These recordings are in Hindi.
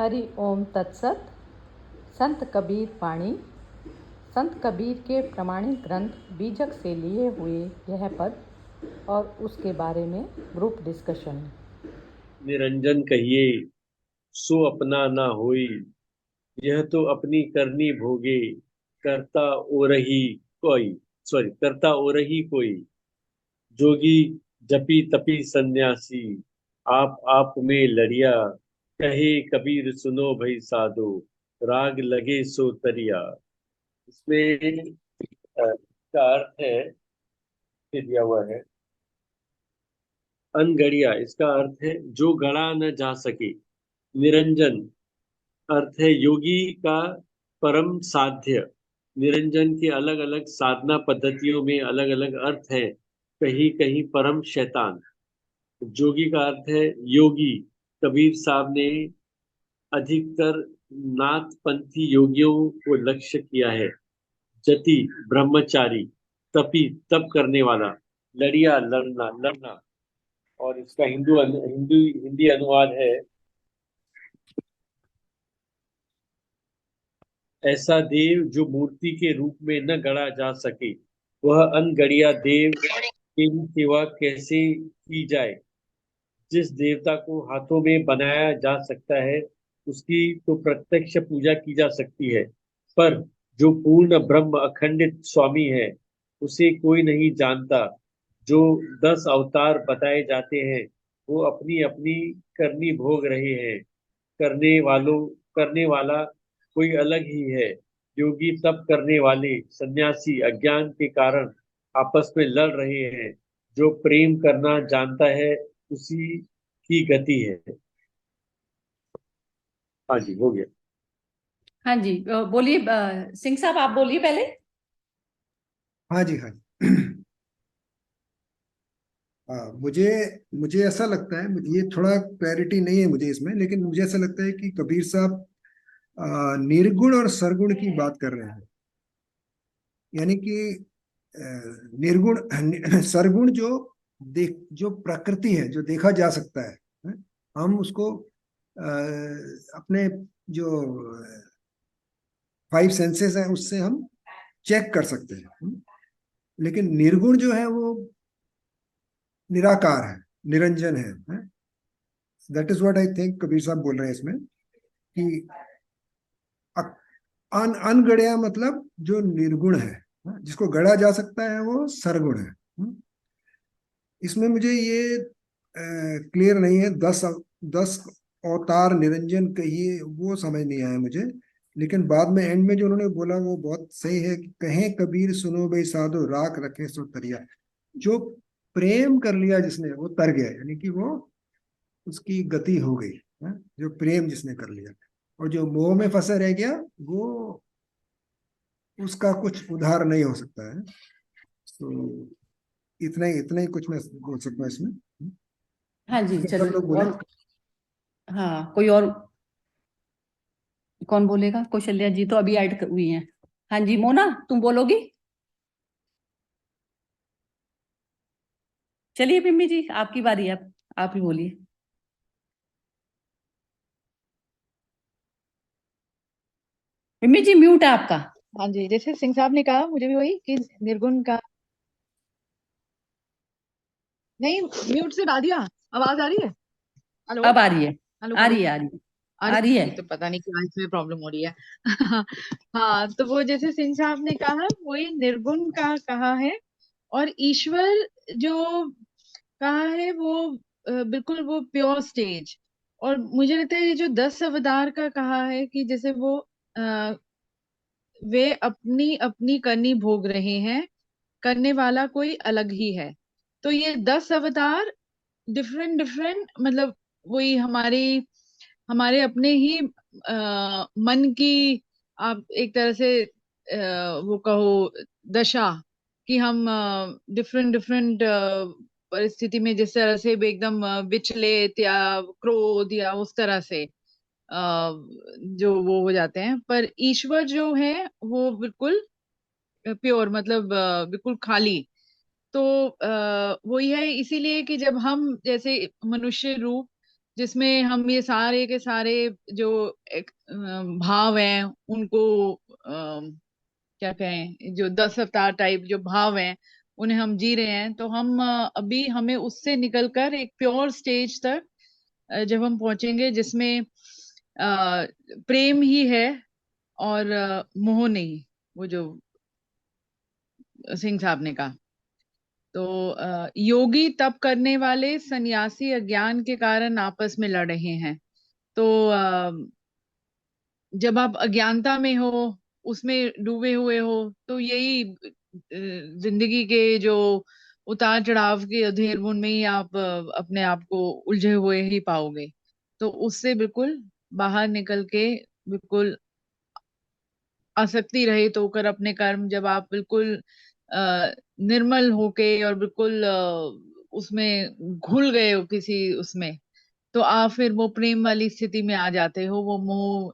हरि ओम तत्सत। संत कबीर वाणी। संत कबीर के प्रमाणिक ग्रंथ बीजक से लिए हुए यह पद और उसके बारे में ग्रुप डिस्कशन। निरंजन कहिए सो अपना ना होई, यह तो अपनी करनी भोगे। करता ओरही कोई, करता ओरही कोई। जोगी जपी तपी सन्यासी, आप में लड़िया। कहे कबीर सुनो भई साधो, राग लगे सो तरिया। इसमें इसका अर्थ है, ये दिया हुआ है, अनगढ़िया इसका अर्थ है जो गढ़ा न जा सके। निरंजन अर्थ है योगी का परम साध्य। निरंजन के अलग अलग साधना पद्धतियों में अलग अलग अर्थ है। कहीं कहीं परम शैतान। जोगी का अर्थ है योगी। कबीर साहब ने अधिकतर नाथपंथी योगियों को लक्ष्य किया है। जति ब्रह्मचारी, तपी तप करने वाला, लड़िया लड़ना लड़ना। और इसका हिंदी अनुवाद है, ऐसा देव जो मूर्ति के रूप में न गढ़ा जा सके, वह अनगढ़िया देव की सेवा कैसे की जाए। जिस देवता को हाथों में बनाया जा सकता है, उसकी तो प्रत्यक्ष पूजा की जा सकती है, पर जो पूर्ण ब्रह्म अखंडित स्वामी है, उसे कोई नहीं जानता। जो 10 अवतार बताए जाते हैं, वो अपनी अपनी करनी भोग रहे हैं। करने वाला कोई अलग ही है। योगी तप करने वाले सन्यासी अज्ञान के कारण आपस में लड़ रहे हैं। जो प्रेम करना जानता है, उसी की गति है। हाँ जी, हो गया। हाँ जी, बोलिए। सिंह साहब, आप बोलिए पहले। हाँ जी, हाँ जी। मुझे मुझे ऐसा लगता है, ये थोड़ा क्लैरिटी नहीं है मुझे इसमें, लेकिन मुझे ऐसा लगता है कि कबीर साहब निर्गुण और सरगुण की बात कर रहे हैं। यानी कि निर्गुण सरगुण जो प्रकृति है, जो देखा जा सकता है, हम उसको अपने जो 5 सेंसेस हैं उससे हम चेक कर सकते हैं। लेकिन निर्गुण जो है वो निराकार है, निरंजन है। That is what I think Kabir साहब बोल रहे हैं इसमें कि अनगढ़या मतलब जो निर्गुण है, जिसको गढ़ा जा सकता है वो सरगुण है। इसमें मुझे ये क्लियर नहीं है, 10 अवतार निरंजन कहिए, वो समझ नहीं आया मुझे। लेकिन बाद में एंड में जो उन्होंने बोला वो बहुत सही है कि कहें कबीर सुनो भाई साधो, राख रखे सो तरिया। जो प्रेम कर लिया जिसने, वो तर गया, यानी कि वो उसकी गति हो गई है। जो प्रेम जिसने कर लिया, और जो मोह में फंसा रह गया, वो उसका कुछ उधार नहीं हो सकता है। तो इतना ही कुछ मैं बोल सकता हूँ इसमें। हाँ जी, सब चलो। लोग बोले। और हाँ, कोई और कौन बोलेगा? कौशल्या जी तो अभी ऐड हुई हैं। हाँ जी, मोना, तुम बोलोगी? चलिए पिम्मी जी, आपकी बारी है, आप ही बोलिए। पिम्मी जी, म्यूट है आपका। हाँ जी, जैसे सिंह साहब ने कहा, मुझे भी वही कि निर्गुण का नहीं, म्यूट से डाल दिया। आवाज आ रही है? हेलो अब आ रही है। हेलो, आ हेलो। रही है, आ रही है। आ आ रही रही है। है? तो पता नहीं क्यों इसमें प्रॉब्लम हो रही है। हाँ, तो वो जैसे सिंह साहब ने कहा, वही निर्गुण का कहा है। और ईश्वर जो कहा है वो बिल्कुल वो प्योर स्टेज। और मुझे लगता है ये जो 10 अवतार का कहा है कि जैसे वो अ, वे अपनी अपनी करनी भोग रहे हैं, करने वाला कोई अलग ही है। तो ये 10 अवतार डिफरेंट डिफरेंट, मतलब वही हमारी हमारे अपने ही मन की, आप एक तरह से वो कहो दशा, कि हम डिफरेंट डिफरेंट परिस्थिति में जिस तरह से भी एकदम विचलित या क्रोध या उस तरह से जो वो हो जाते हैं। पर ईश्वर जो है वो बिल्कुल प्योर, मतलब बिल्कुल खाली। तो वही है, इसीलिए कि जब हम जैसे मनुष्य रूप, जिसमें हम ये सारे के सारे जो एक भाव हैं उनको क्या कहें, जो 10 अवतार टाइप जो भाव हैं उन्हें हम जी रहे हैं। तो हम अभी हमें उससे निकलकर एक प्योर स्टेज तक जब हम पहुंचेंगे जिसमें प्रेम ही है और मोह नहीं, वो जो सिंह साहब ने कहा। तो योगी तप करने वाले सन्यासी अज्ञान के कारण आपस में लड़ रहे हैं। तो जब आप अज्ञानता में हो, उसमें डूबे हुए हो, तो यही जिंदगी के जो उतार चढ़ाव के अधेर बुन में ही आप अपने आप को उलझे हुए ही पाओगे। तो उससे बिल्कुल बाहर निकल के बिल्कुल आसक्ति रहित होकर अपने कर्म, जब आप बिल्कुल निर्मल होके और बिल्कुल उसमें घुल गए हो किसी उसमें, तो आप फिर वो प्रेम वाली स्थिति में आ जाते हो। वो मोह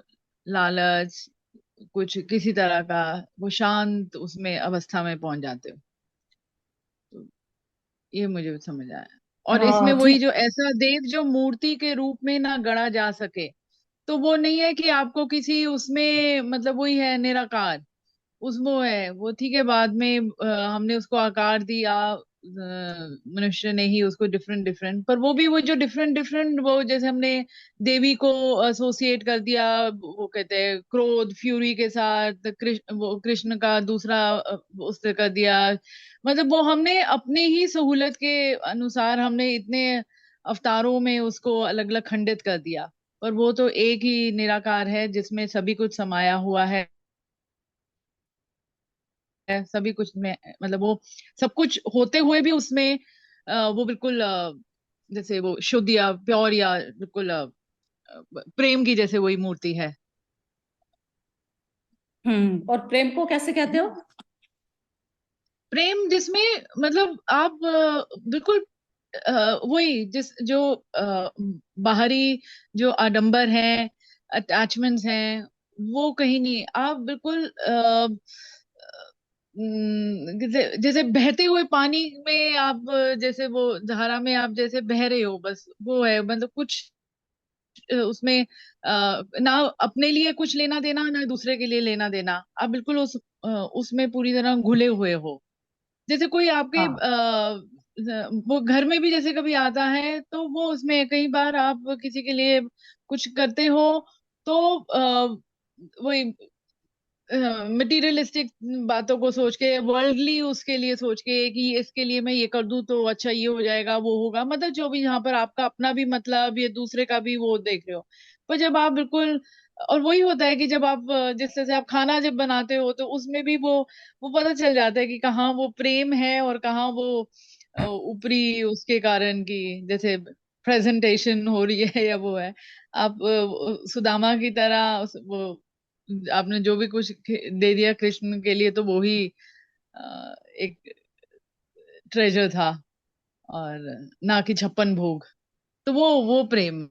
लालच कुछ किसी तरह का वो शांत उसमें अवस्था में पहुंच जाते हो। तो ये मुझे समझ आया। और इसमें हाँ वही ठीक। जो ऐसा देव जो मूर्ति के रूप में ना गढ़ा जा सके, तो वो नहीं है कि आपको किसी उसमें, मतलब वही है निराकार, उसमें है वो ठीक है। बाद में हमने उसको आकार दिया, मनुष्य ने ही उसको डिफरेंट डिफरेंट, पर वो भी वो जो डिफरेंट डिफरेंट, वो जैसे हमने देवी को एसोसिएट कर दिया, वो कहते हैं क्रोध फ्यूरी के साथ, कृष्ण वो कृष्ण का दूसरा उससे कर दिया। मतलब वो हमने अपने ही सहूलत के अनुसार हमने इतने अवतारों में उसको अलग अलग खंडित कर दिया, पर वो तो एक ही निराकार है जिसमें सभी कुछ समाया हुआ है। सभी कुछ में, मतलब वो सब कुछ होते हुए भी उसमें वो बिल्कुल जैसे वो शुद्ध या प्योर या बिल्कुल प्रेम की जैसे वही मूर्ति है। और प्रेम को कैसे कहते हो? प्रेम जिसमें मतलब आप बिल्कुल वही जिस जो बाहरी जो आडंबर है, अटैचमेंट्स हैं, वो कहीं नहीं। आप बिल्कुल जैसे जैसे बहते हुए पानी में आप जैसे वो धारा में आप जैसे बह रहे हो, बस वो है। मतलब कुछ उसमें ना अपने लिए कुछ लेना देना, ना दूसरे के लिए लेना देना। आप बिल्कुल उसमें पूरी तरह घुले हुए हो। जैसे कोई आपके हाँ। वो घर में भी जैसे कभी आता है, तो वो उसमें कई बार आप किसी के लिए कुछ करते हो, तो वही मटेरियलिस्टिक बातों को सोच के, वर्ल्डली उसके लिए सोच के कि इसके लिए मैं ये कर दूं तो अच्छा ये हो जाएगा वो होगा, मतलब जो भी यहाँ पर आपका अपना भी मतलब ये दूसरे का भी वो देख रहे हो। पर जब आप बिल्कुल, और वही होता है कि जब आप जिस तरह से आप खाना जब बनाते हो, तो उसमें भी वो पता चल जाता है कि कहाँ वो प्रेम है और कहाँ वो ऊपरी उसके कारण की जैसे प्रेजेंटेशन हो रही है या वो है। आप सुदामा की तरह वो आपने जो भी कुछ दे दिया कृष्ण के लिए, तो वो ही एक ट्रेजर था, और ना कि 56 भोग। तो वो प्रेम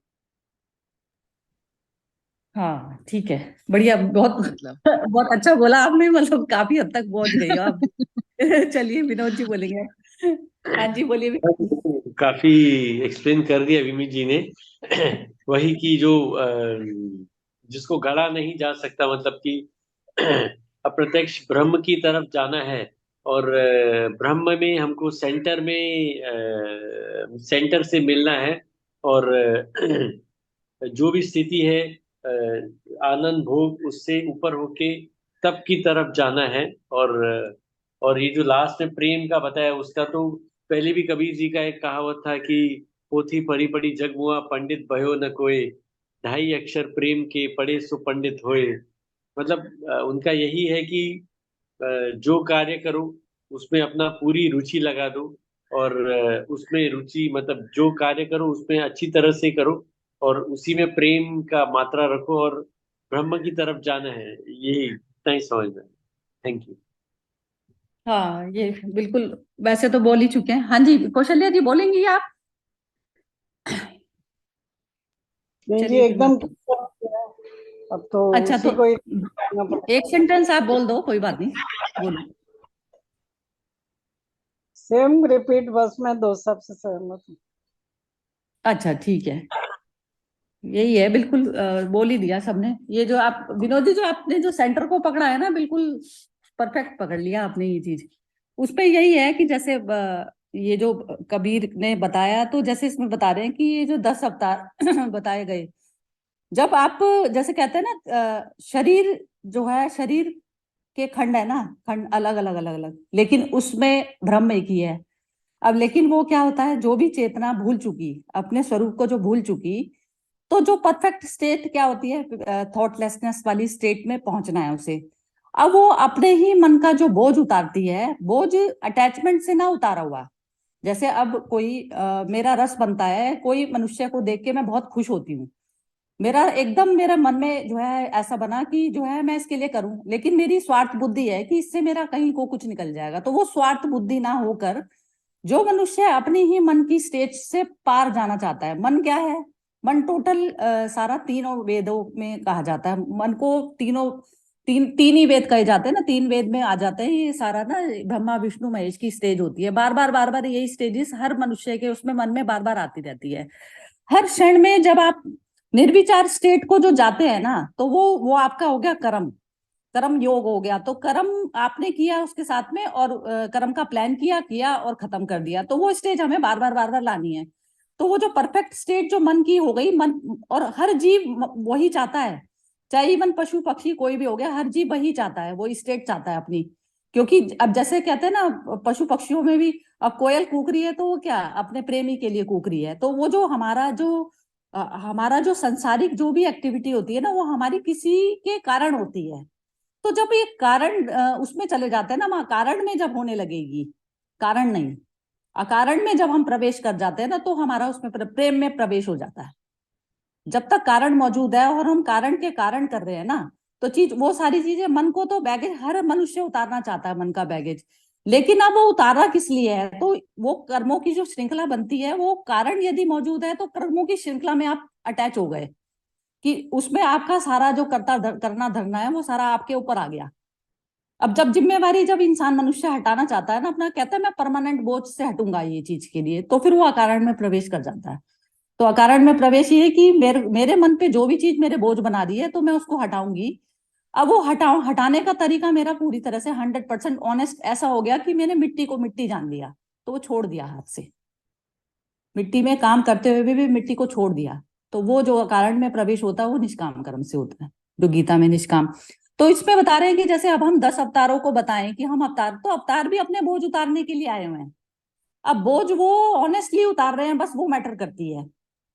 हाँ ठीक है, बढ़िया, बहुत मतलब। बहुत अच्छा बोला आपने, मतलब काफी हद तक पहुंच गई हो आप। चलिए विनोद जी बोलेंगे। हाँ जी बोलिए काफी एक्सप्लेन कर दिया विमी जी ने। वही कि जो जिसको गढ़ा नहीं जा सकता, मतलब कि अप्रत्यक्ष ब्रह्म की तरफ जाना है। और ब्रह्म में हमको सेंटर में सेंटर से मिलना है। और जो भी स्थिति है आनंद भोग उससे ऊपर होके तप की तरफ जाना है। और ये जो लास्ट में प्रेम का बताया उसका, तो पहले भी कबीर जी का एक कहावत था कि पोथी पढ़ी पढ़ी जग मुआ पंडित भयो न कोय, 2.5 अक्षर प्रेम के पढ़े सो पंडित होए। मतलब उनका यही है कि जो कार्य करो उसमें अपना पूरी रुचि लगा दो। और उसमें रुचि मतलब जो कार्य करो उसमें अच्छी तरह से करो, और उसी में प्रेम का मात्रा रखो, और ब्रह्म की तरफ जाना है। यही इतना ही समझना है। Thank you. हाँ ये बिल्कुल, वैसे तो बोल ही चुके हैं। हाँ जी कौशल्या जी बोलेंगी आप? नहीं जी, चलिए फिर मैं, एकदम ठीक है। अब तो अच्छा तो उसी को ही करना पड़ेगा। एक सेंटेंस आप बोल दो, कोई बात नहीं, बोलो। सेम रिपीट, बस मैं दो सबसे सहमत हूँ। अच्छा ठीक है। यही है बिल्कुल, बोल ही दिया सबने। ये जो आप विनोद जी, जो आपने जो सेंटर को पकड़ा है ना, बिल्कुल परफेक्ट पकड़ लिया आपने ये चीज। उस पे यही है कि जैसे ये जो कबीर ने बताया, तो जैसे इसमें बता रहे हैं कि ये जो 10 अवतार बताए गए, जब आप जैसे कहते हैं ना, शरीर जो है, शरीर के खंड है ना, खंड अलग अलग अलग अलग, लेकिन उसमें ब्रह्म एक ही है। अब लेकिन वो क्या होता है, जो भी चेतना भूल चुकी, अपने स्वरूप को जो भूल चुकी, तो जो परफेक्ट स्टेट क्या होती है, थॉटलेसनेस वाली स्टेट में पहुंचना है उसे। अब वो अपने ही मन का जो बोझ उतारती है, बोझ अटैचमेंट से ना उतारा हुआ। जैसे अब कोई मेरा रस बनता है, कोई मनुष्य को देख के मैं बहुत खुश होती हूँ, मेरा एकदम मेरा मन में जो है ऐसा बना कि जो है मैं इसके लिए करूं, लेकिन मेरी स्वार्थ बुद्धि है कि इससे मेरा कहीं को कुछ निकल जाएगा। तो वो स्वार्थ बुद्धि ना होकर जो मनुष्य अपनी ही मन की स्टेज से पार जाना चाहता है, मन क्या है, मन टोटल सारा तीनों वेदों में कहा जाता है, मन को तीनों तीन ही वेद कहे जाते हैं ना, 3 वेद में आ जाते हैं ये सारा ना, ब्रह्मा विष्णु महेश की स्टेज होती है। बार बार यही स्टेजेस हर मनुष्य के उसमें मन में बार बार आती रहती है। हर क्षण में जब आप निर्विचार स्टेट को जो जाते हैं ना, तो वो आपका हो गया कर्म, कर्म योग हो गया। तो कर्म आपने किया उसके साथ में, और कर्म का प्लान किया और खत्म कर दिया, तो वो स्टेज हमें बार बार लानी है। तो वो जो परफेक्ट स्टेट जो मन की हो गई, मन और हर जीव वही चाहता है, चाहे इवन पशु पक्षी कोई भी हो गया, हर जीव वही चाहता है, वो स्टेट चाहता है अपनी। क्योंकि अब जैसे कहते हैं ना, पशु पक्षियों में भी अब कोयल कूक रही है तो वो क्या अपने प्रेमी के लिए कूक रही है। तो वो जो हमारा जो संसारिक जो भी एक्टिविटी होती है ना, वो हमारी किसी के कारण होती है। तो जब ये कारण उसमें चले जाते हैं ना, वहां कारण में जब होने लगेगी, कारण नहीं, अकारण में जब हम प्रवेश कर जाते हैं ना, तो हमारा उसमें प्रेम में प्रवेश हो जाता है। जब तक कारण मौजूद है और हम कारण के कारण कर रहे हैं ना, तो चीज वो सारी चीजें, मन को तो बैगेज हर मनुष्य उतारना चाहता है, मन का बैगेज। लेकिन अब वो उतारा किस लिए है, तो वो कर्मों की जो श्रृंखला बनती है, वो कारण यदि मौजूद है तो कर्मों की श्रृंखला में आप अटैच हो गए, कि उसमें आपका सारा जो करना धरना है वो सारा आपके ऊपर आ गया। अब जब जिम्मेवारी जब इंसान मनुष्य हटाना चाहता है ना अपना, कहता है मैं परमानेंट बोझ से हटूंगा ये चीज के लिए, तो फिर वो अकारण में प्रवेश कर जाता है। तो अकारण में प्रवेश ये है कि मेरे मन पे जो भी चीज मेरे बोझ बना रही है, तो मैं उसको हटाऊंगी। अब वो हटाने का तरीका मेरा पूरी तरह से 100% ऑनेस्ट ऐसा हो गया कि मैंने मिट्टी को मिट्टी जान लिया, तो वो छोड़ दिया हाथ से, मिट्टी में काम करते हुए भी मिट्टी को छोड़ दिया। तो वो जो कारण में प्रवेश होता है वो निष्काम कर्म से होता है, जो गीता में निष्काम। तो इसमें बता रहे हैं कि जैसे अब हम 10 अवतारों को बताएं कि हम अवतार, तो अवतार भी अपने बोझ उतारने के लिए आए हुए हैं। अब बोझ वो ऑनेस्टली उतार रहे हैं, बस वो मैटर करती है।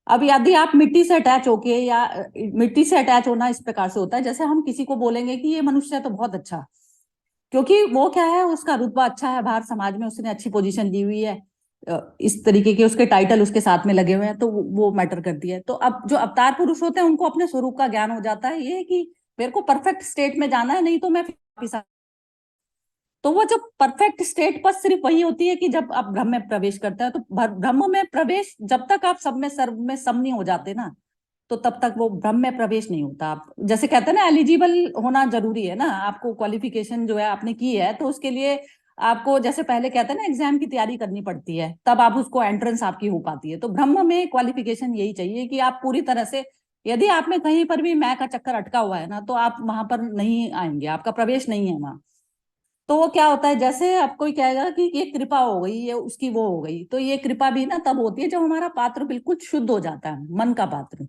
अब यदि आप मिट्टी से अटैच होके, या मिट्टी से अटैच होना इस प्रकार से होता है, जैसे हम किसी को बोलेंगे कि ये मनुष्य है तो बहुत अच्छा, क्योंकि वो क्या है, उसका रुतबा अच्छा है बाहर समाज में, उसने अच्छी पोजीशन दी हुई है, इस तरीके के उसके टाइटल उसके साथ में लगे हुए हैं, तो वो मैटर करती है। तो अब जो अवतार पुरुष होते हैं उनको अपने स्वरूप का ज्ञान हो जाता है, ये कि मेरे को परफेक्ट स्टेट में जाना है, नहीं तो मैं वापिस तो वो जो परफेक्ट स्टेट पर सिर्फ वही होती है कि जब आप ब्रह्म में प्रवेश करते हैं। तो ब्रह्म में प्रवेश, जब तक आप सब में सर्व में सम नहीं हो जाते ना, तो तब तक वो ब्रह्म में प्रवेश नहीं होता। आप जैसे कहते हैं ना, एलिजिबल होना जरूरी है ना, आपको क्वालिफिकेशन जो है आपने की है, तो उसके लिए आपको जैसे पहले कहते हैं ना, एग्जाम की तैयारी करनी पड़ती है, तब आप उसको एंट्रेंस आपकी हो पाती है। तो ब्रह्म में क्वालिफिकेशन यही चाहिए कि आप पूरी तरह से, यदि आप में कहीं पर भी मैं का चक्कर अटका हुआ है ना, तो आप वहां पर नहीं आएंगे, आपका प्रवेश नहीं है वहां। तो वो क्या होता है, जैसे अब कोई कहेगा कि ये कृपा हो गई, ये उसकी वो हो गई, तो ये कृपा भी ना तब होती है जब हमारा पात्र बिल्कुल शुद्ध हो जाता है, मन का पात्र।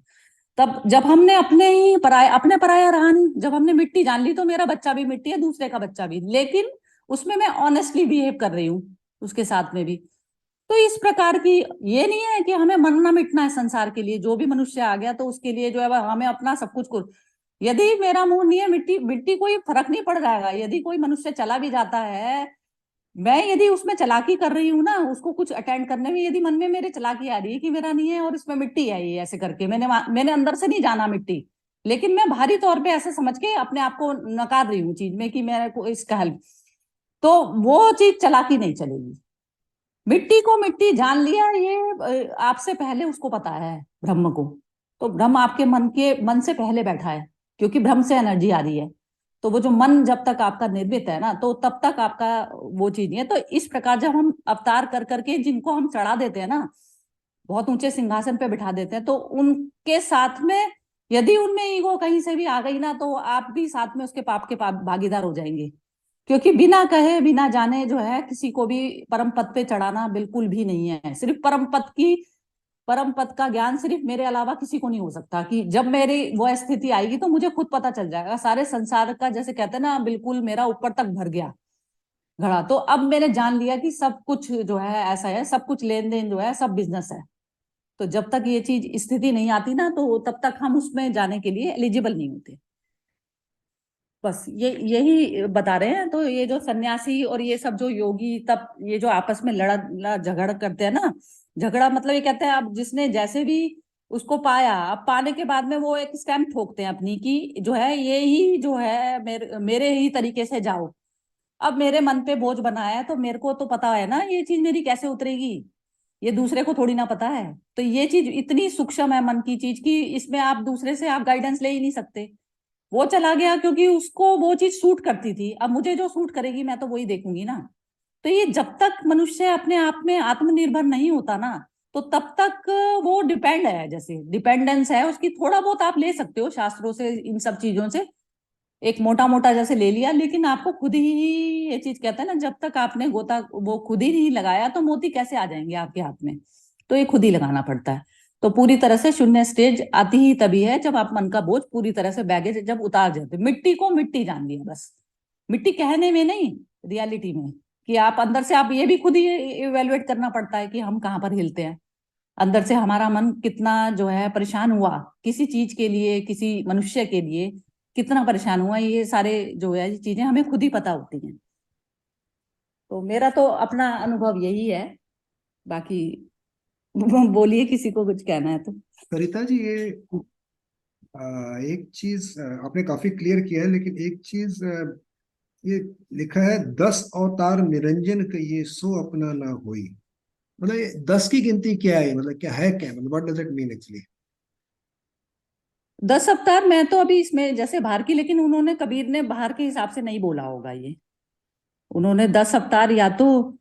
तब जब हमने अपने पराया रहा नहीं, जब हमने मिट्टी जान ली, तो मेरा बच्चा भी मिट्टी है, दूसरे का बच्चा भी, लेकिन उसमें मैं ऑनेस्टली बिहेव कर रही हूँ उसके साथ में भी। तो इस प्रकार की, ये नहीं है कि हमें मरना मिटना है संसार के लिए, जो भी मनुष्य आ गया तो उसके लिए जो है हमें अपना सब कुछ यदि मेरा मुंह नहीं है, मिट्टी मिट्टी कोई फर्क नहीं पड़ जाएगा। यदि कोई मनुष्य चला भी जाता है, मैं यदि उसमें चालाकी कर रही हूँ ना, उसको कुछ अटेंड करने में, यदि मन में मेरे चालाकी आ रही है कि मेरा नहीं है और इसमें मिट्टी है, ये ऐसे करके मैंने अंदर से नहीं जाना मिट्टी, लेकिन मैं बाहरी तौर पे ऐसे समझ के अपने आप को नकार रही हूँ चीज में कि मेरे को इसका हेल्प, तो वो चीज चालाकी नहीं चलेगी। मिट्टी को मिट्टी जान लिया, ये आपसे पहले उसको पता है ब्रह्म को। तो ब्रह्म आपके मन से पहले बैठा है, क्योंकि ब्रह्म से एनर्जी आ रही है। तो वो जो मन जब तक आपका निर्मित है ना, तो तब तक आपका वो चीज नहीं है। तो इस प्रकार जब हम अवतार कर करके जिनको हम चढ़ा देते हैं ना, बहुत ऊंचे सिंहासन पे बिठा देते हैं, तो उनके साथ में यदि उनमें ईगो कहीं से भी आ गई ना, तो आप भी साथ में उसके पाप के भागीदार हो जाएंगे। क्योंकि बिना कहे बिना जाने जो है किसी को भी परम पद पे चढ़ाना बिल्कुल भी नहीं है। सिर्फ परम पद का ज्ञान सिर्फ मेरे अलावा किसी को नहीं हो सकता, कि जब मेरी वो स्थिति आएगी तो मुझे खुद पता चल जाएगा सारे संसार का, जैसे कहते हैं ना, बिल्कुल मेरा ऊपर तक भर गया घड़ा। तो अब मैंने जान लिया कि सब कुछ जो है ऐसा है, सब कुछ लेन देन जो है सब बिजनेस है। तो जब तक ये चीज स्थिति नहीं आती ना, तो तब तक हम उसमें जाने के लिए एलिजिबल नहीं होते। बस यही बता रहे हैं। तो ये जो सन्यासी और ये सब जो योगी, तब ये जो आपस में लड़ा झगड़ करते हैं ना, झगड़ा मतलब ये कहते हैं अब जिसने जैसे भी उसको पाया, अब पाने के बाद में वो एक स्टैम्प ठोकते हैं अपनी, की जो है ये ही जो है मेरे ही तरीके से जाओ। अब मेरे मन पे बोझ बना है, तो मेरे को तो पता है ना ये चीज मेरी कैसे उतरेगी, ये दूसरे को थोड़ी ना पता है। तो ये चीज इतनी सूक्ष्म है मन की चीज की, इसमें आप दूसरे से आप गाइडेंस ले ही नहीं सकते। वो चला गया क्योंकि उसको वो चीज सूट करती थी, अब मुझे जो सूट करेगी मैं तो वही देखूंगी ना। तो ये जब तक मनुष्य अपने आप में आत्मनिर्भर नहीं होता ना, तो तब तक वो डिपेंड है, जैसे डिपेंडेंस है उसकी। थोड़ा बहुत आप ले सकते हो शास्त्रों से, इन सब चीजों से एक मोटा मोटा जैसे ले लिया, लेकिन आपको खुद ही ये चीज कहता है ना, जब तक आपने गोता वो खुद ही नहीं लगाया तो मोती कैसे आ जाएंगे आपके हाथ में। तो ये खुद ही लगाना पड़ता है। तो पूरी तरह से शून्य स्टेज आती ही तभी है जब आप मन का बोझ पूरी तरह से बैगेज जब उतार जाते। मिट्टी को मिट्टी जान लिया बस, मिट्टी कहने में नहीं, रियलिटी में। कि आप अंदर से आप ये भी खुद ही इवेलुएट करना पड़ता है कि हम कहाँ पर हिलते हैं, अंदर से हमारा मन कितना जो है परेशान हुआ किसी चीज के लिए, किसी मनुष्य के लिए कितना परेशान हुआ। ये सारे जो है ये चीजें हमें खुद ही पता होती हैं। तो मेरा तो अपना अनुभव यही है। बाकी बोलिए, किसी को कुछ कहना है तो। सरिता जी, ये एक चीज आपने काफी क्लियर किया है, लेकिन एक चीज ये लिखा है 10 अवतार निरंजन के ये सो अपना ना होई। मतलब ये 10 की गिनती क्या है, मतलब क्या है, क्या मतलब what does it mean actually? 10 अवतार मैं तो अभी इसमें जैसे बाहर की, लेकिन उन्होंने कबीर ने बाहर के हिसाब से नहीं बोला होगा ये। उन्होंने 10 अवतार या तो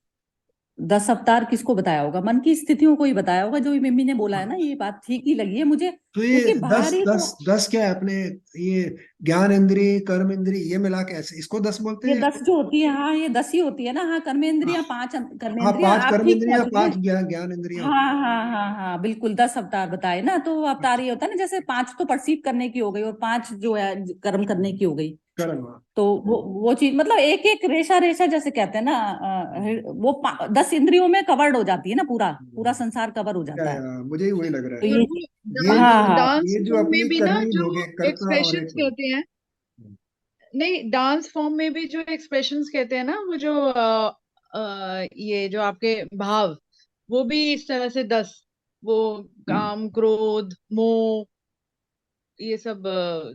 10 अवतार किसको बताया होगा, मन की स्थितियों को ही बताया होगा। जो मिम्मी ने बोला है ना, ये बात ठीक ही लगी है मुझे। तो ये क्योंकि 10 बाहरी तो 10 10 क्या है अपने? ये ज्ञान इंद्रिय, कर्म इंद्रिय, ये मिला के ऐसे इसको 10 बोलते ये हैं? 10 जो होती है, हाँ ये 10 ही होती है ना। हाँ, कर्मेंद्रियां 5 हाँ, कर्मेंद्रियां 5 आप कर्म ठीक इंद्रिय, पहुंच गए। 5 ज्ञान इंद्रिया होती हाँ हाँ हाँ हाँ, बिल्कुल 10 अवतार बताए ना। तो अवतार है। ये होता है ना, जैसे 5 तो परसीव करने की हो गई और 5 जो है कर्म करने की हो गई। कर्म, हाँ। तो वो चीज मतलब एक एक रेशा रेशा जैसे कहते हैं ना, वो 10 इंद्रियों में कवर्ड हो जाती है ना, पूरा पूरा संसार कवर हो क्या जाता है। है, मुझे ही वही लग रहा तो है। और ये वो ये हाँ जो हाँ डांस ये जो फॉर्म में अपनी भी ना करनी जो लोग हैं, कर्ता और एक्सप्रेशंस एक। कहते हैं, नहीं डांस फॉर्म में भी जो एक्सप्रेशंस कहते हैं ना, वो जो ये जो आपके भाव, वो भी इस तरह से 10, वो काम क्रोध मोह, ये सब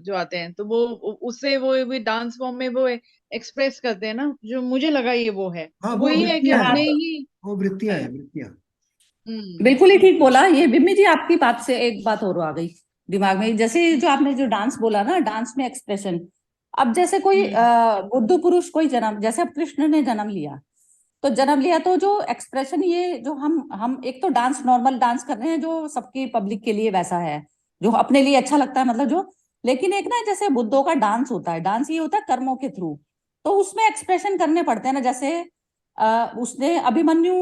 जो आते हैं, तो वो उससे वो भी डांस फॉर्म में वो एक्सप्रेस करते हैं ना, जो मुझे लगा ये वो है, हाँ, वो वही है कि वृत्तियां हाँ। अपने हैं, ही वो वृत्तियां हैं, वृत्तियां। बिल्कुल ही ठीक बिल्कुल। बोला ये बिम्मी जी। आपकी बात से एक बात और आ गई दिमाग में, जैसे जो आपने जो डांस बोला ना, डांस में एक्सप्रेशन। अब जैसे कोई हम्म बुद्ध पुरुष कोई जन्म, जैसे अब कृष्ण ने जन्म लिया, तो जन्म लिया तो जो एक्सप्रेशन, ये जो हम एक तो डांस नॉर्मल डांस कर रहे हैं जो सबकी पब्लिक के लिए वैसा है, जो अपने लिए अच्छा लगता है, मतलब जो। लेकिन एक ना जैसे बुद्धों का डांस होता है, डांस ये होता है कर्मों के थ्रू। तो उसमें एक्सप्रेशन करने पड़ते हैं ना, जैसे उसने अभिमन्यु,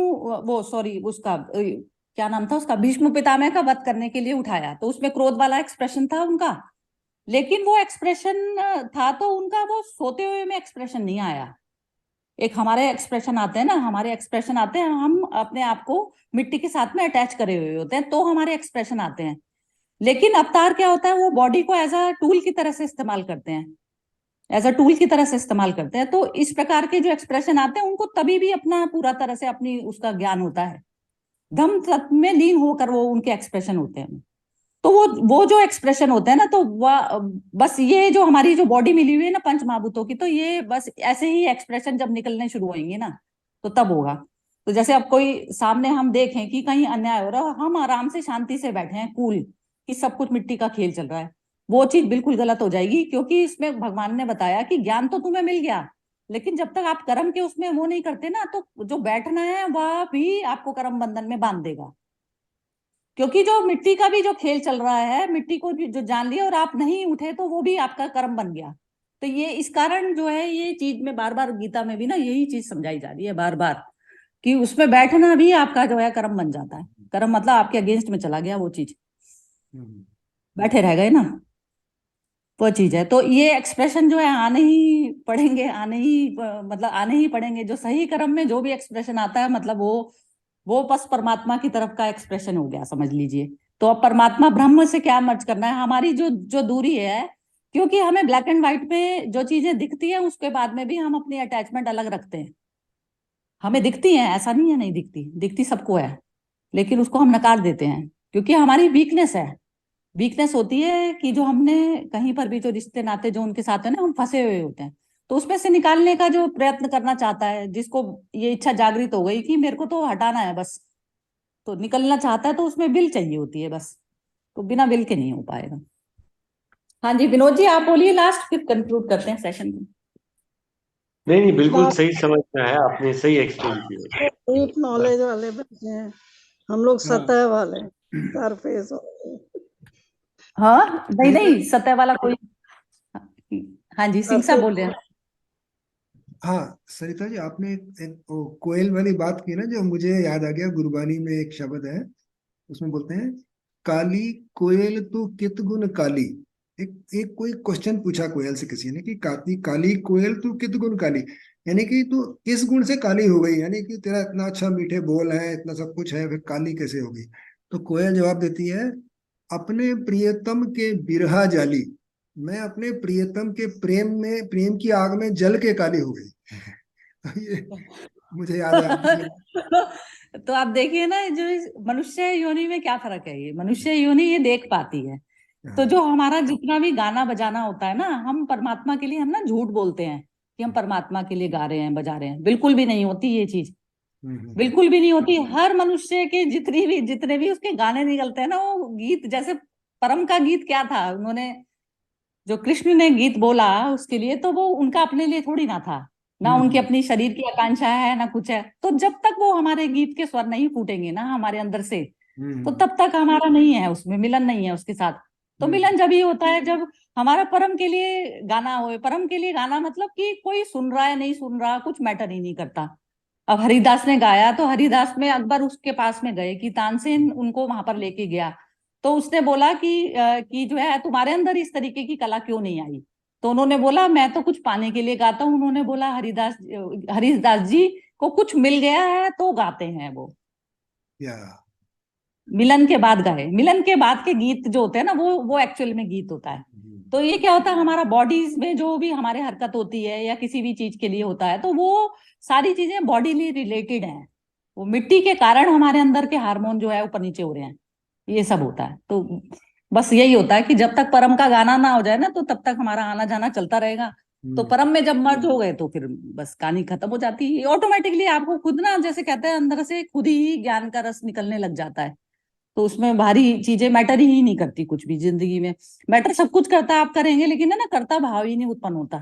वो सॉरी उसका क्या नाम था उसका, भीष्म पितामह का वध करने के लिए उठाया, तो उसमें क्रोध वाला एक्सप्रेशन था उनका। लेकिन वो एक्सप्रेशन था तो उनका वो सोते हुए में एक्सप्रेशन नहीं आया। एक हमारे एक्सप्रेशन आते हैं ना, हमारे एक्सप्रेशन आते हैं, हम अपने आप को मिट्टी के साथ में अटैच करे हुए होते हैं, तो हमारे एक्सप्रेशन आते हैं। लेकिन अवतार क्या होता है, वो बॉडी को एज अ टूल की तरह से इस्तेमाल करते हैं, एज अ टूल की तरह से इस्तेमाल करते हैं। तो इस प्रकार के जो एक्सप्रेशन आते हैं, उनको तभी भी अपना पूरा तरह से अपनी उसका ज्ञान होता है, धम्म तत्व में लीन होकर वो उनके एक्सप्रेशन होते हैं। तो वो जो एक्सप्रेशन होते हैं ना, तो वह बस ये जो हमारी जो बॉडी मिली हुई है ना पंच महाभूतों की, तो ये बस ऐसे ही एक्सप्रेशन जब निकलने शुरू होंगे ना, तो तब होगा। तो जैसे अब कोई सामने हम देखें कि कहीं अन्याय हो रहा है, हम आराम से शांति से बैठे हैं कूल, कि सब कुछ मिट्टी का खेल चल रहा है, वो चीज बिल्कुल गलत हो जाएगी। क्योंकि इसमें भगवान ने बताया कि ज्ञान तो तुम्हें मिल गया, लेकिन जब तक आप कर्म के उसमें वो नहीं करते ना, तो जो बैठना है वह भी आपको कर्म बंधन में बांध देगा। क्योंकि जो मिट्टी का भी जो खेल चल रहा है, मिट्टी को भी जो जान लिया और आप नहीं उठे तो वो भी आपका कर्म बन गया। तो ये इस कारण जो है ये चीज में बार बार गीता में भी ना यही चीज समझाई जा रही है बार बार, कि उसमें बैठना भी आपका जो है कर्म बन जाता है। कर्म मतलब आपके अगेंस्ट में चला गया वो चीज, बैठे रह गए ना, वो चीज है। तो ये एक्सप्रेशन जो है आने ही पड़ेंगे, मतलब आने ही पड़ेंगे। जो सही कर्म में जो भी एक्सप्रेशन आता है मतलब वो बस परमात्मा की तरफ का एक्सप्रेशन हो गया, समझ लीजिए। तो अब परमात्मा ब्रह्म से क्या मर्ज करना है, हमारी जो जो दूरी है, क्योंकि हमें ब्लैक एंड व्हाइट में जो चीजें दिखती है उसके बाद में भी हम अपनी अटैचमेंट अलग रखते हैं। हमें दिखती है, ऐसा नहीं है नहीं दिखती, दिखती सबको है, लेकिन उसको हम नकार देते हैं क्योंकि हमारी वीकनेस है। वीकनेस होती है कि जो हमने कहीं पर भी जो रिश्ते नाते जो उनके साथ है ना, हम फंसे हुए होते हैं। तो उसमें से निकालने का जो प्रयत्न करना चाहता है, जिसको ये इच्छा जागृत हो गई कि मेरे को तो हटाना है बस, तो निकलना चाहता है, तो उसमें विल चाहिए होती है बस। तो बिना विल के नहीं हो पाएगा। हाँ जी विनोद जी, आप बोलिए लास्ट, फिर कंक्लूड करते हैं सेशन को। नहीं नहीं, बिल्कुल बात सही समझ में आया, आपने सही एक्सप्लेन किया। डीप नॉलेज वाले बच्चे हैं, हम लोग हाँ। सतह वाले, सरफेस वाले। हाँ नहीं नहीं, सतह वाला कोई। हाँ जी सिंह साहब सरफेस बोल रहे हैं। हाँ सरिता जी, आपने एक वो कोयल वाली बात की ना, जो मुझे याद आ गया। गुरबानी में एक शब्द है, उसमें बोलते हैं, काली कोयल तू कित गुण काली। एक एक कोई क्वेश्चन पूछा कोयल से किसी ने कि काली काली कोयल तू कित गुण काली, यानी कि तू किस गुण से काली हो गई, यानी कि तेरा इतना अच्छा मीठे बोल है, इतना सब कुछ है, फिर काली कैसे हो गई। तो कोयल जवाब देती है, अपने प्रियतम के बिरहा जाली, मैं अपने प्रियतम के प्रेम की आग में जल के काली हो गई। तो ये मुझे याद है। तो आप देखिए ना, जो इस मनुष्य योनि में क्या फर्क है, ये मनुष्य योनि ये देख पाती है। तो जो हमारा जितना भी गाना बजाना होता है ना, हम परमात्मा के लिए, हम ना झूठ बोलते हैं कि हम परमात्मा के लिए गा रहे हैं बजा रहे हैं, बिल्कुल भी नहीं होती ये चीज, बिल्कुल भी नहीं होती। हर मनुष्य के जितने भी उसके गाने निकलते हैं ना, वो गीत, जैसे परम का गीत क्या था, उन्होंने जो कृष्ण ने गीत बोला उसके लिए, तो वो उनका अपने लिए थोड़ी ना था, ना उनकी अपनी शरीर की आकांक्षा है ना कुछ है। तो जब तक वो हमारे गीत के स्वर नहीं फूटेंगे ना हमारे अंदर से, तो तब तक हमारा नहीं है, उसमें मिलन नहीं है उसके साथ। तो मिलन जब ही होता है जब हमारा परम के लिए गाना हो। परम के लिए गाना मतलब कि कोई सुन रहा है नहीं सुन रहा, कुछ मैटर ही नहीं करता। अब हरिदास ने गाया, तो हरिदास में अकबर उसके पास में गए कि तानसेन उनको वहां पर लेके गया, तो उसने बोला कि जो है तुम्हारे अंदर इस तरीके की कला क्यों नहीं आई। तो उन्होंने बोला मैं तो कुछ पाने के लिए गाता हूँ। उन्होंने बोला हरिदास जी को कुछ मिल गया है तो गाते हैं वो। या मिलन के बाद गाए, मिलन के बाद के गीत जो होते हैं ना, वो एक्चुअल में गीत होता है। तो ये क्या होता है, हमारा बॉडीज में जो भी हमारे हरकत होती है या किसी भी चीज के लिए होता है, तो वो सारी चीजें बॉडीली रिलेटेड हैं। वो मिट्टी के कारण हमारे अंदर के हार्मोन जो है ऊपर नीचे हो रहे हैं, ये सब होता है। तो बस यही होता है कि जब तक परम का गाना ना हो जाए ना, तो तब तक हमारा आना जाना चलता रहेगा। तो परम में जब मर्ज हो गए तो फिर बस कहानी खत्म हो जाती है ऑटोमेटिकली। आपको खुद ना, जैसे कहते हैं, अंदर से खुद ही ज्ञान का रस निकलने लग जाता है। तो उसमें भारी चीजें मैटर ही नहीं करती कुछ भी जिंदगी में। मैटर सब कुछ करता है, आप करेंगे, लेकिन है ना, कर्ता भाव ही नहीं उत्पन्न होता।